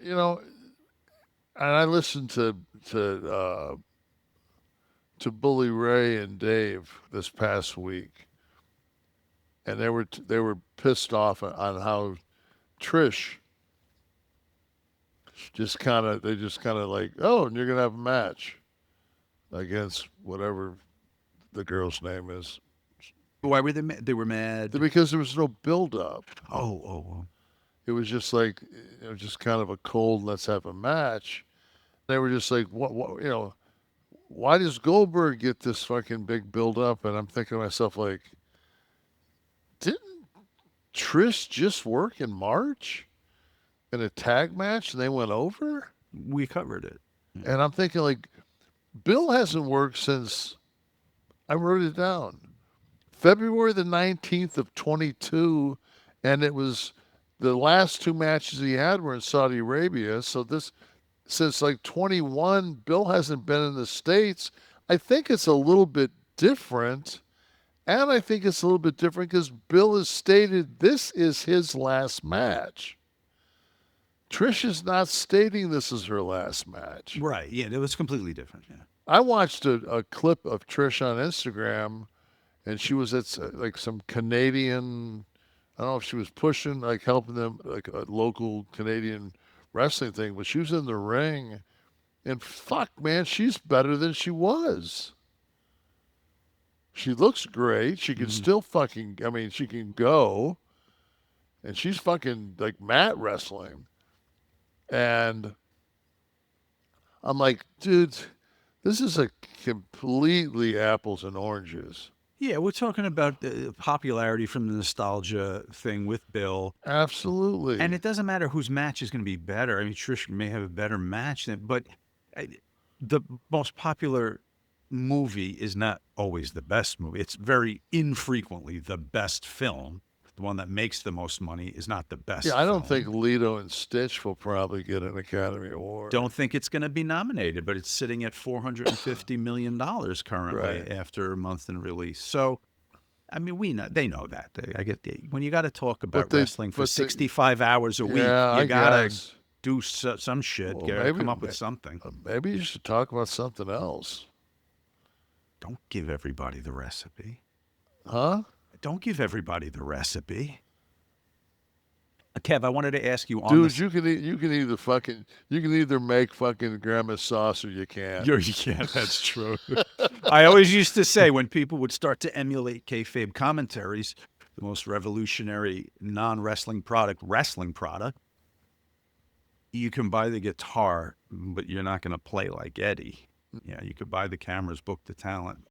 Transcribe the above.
you know, and I listened to to Bully Ray and Dave this past week, and they were pissed off on how Trish they just kind of like, oh, and you're gonna have a match against whatever the girl's name is, Why were they mad? They were mad. because there was no build up. Oh. It was just like, just kind of a cold, let's have a match. They were just like, what, why does Goldberg get this fucking big build up? And I'm thinking to myself, like, didn't Trish just work in March in a tag match and they went over? We covered it. Yeah. And I'm thinking, like, Bill hasn't worked since, I wrote it down, February the 19th of 22. And it was the last two matches he had were in Saudi Arabia. So since like 21, Bill hasn't been in the States. I think it's a little bit different. And I think it's a little bit different because Bill has stated this is his last match. Trish is not stating this is her last match. Right. Yeah, it was completely different. Yeah. I watched a clip of Trish on Instagram, and she was at like some Canadian, I don't know if she was pushing, like helping them, like a local Canadian wrestling thing, but she was in the ring. And fuck, man, she's better than she was. She looks great. She can Mhm. still fucking, I mean, she can go. And she's fucking like mat wrestling. And I'm like, dude, this is a completely apples and oranges. Yeah, we're talking about the popularity from the nostalgia thing with Bill. And Absolutely. it doesn't matter whose match is going to be better. I mean, Trish may have a better match but uh, the most popular movie is not always the best movie. It's very infrequently the best film. The one that makes the most money is not the Yeah, best I don't think film. Leto and Stitch will probably get an Academy Award. Don't think it's going to be nominated, but it's sitting at $450 million currently Right. after a month in release. So, I mean, we know they know that. I get when you got to talk But about they, wrestling for but they, 65 hours a week, yeah, you I got to guess. do some shit. Well, Got to come up with something. maybe you should talk about something else, Don't give everybody the recipe. huh? Don't give everybody the recipe. Kev, I wanted to ask you on Dude, this. you can either make fucking grandma sauce or you can't. Yeah, that's true. I always used to say when people would start to emulate kayfabe commentaries, the most revolutionary wrestling product, you can buy the guitar, but you're not going to play like Eddie. Yeah, you could buy the cameras, book the talent.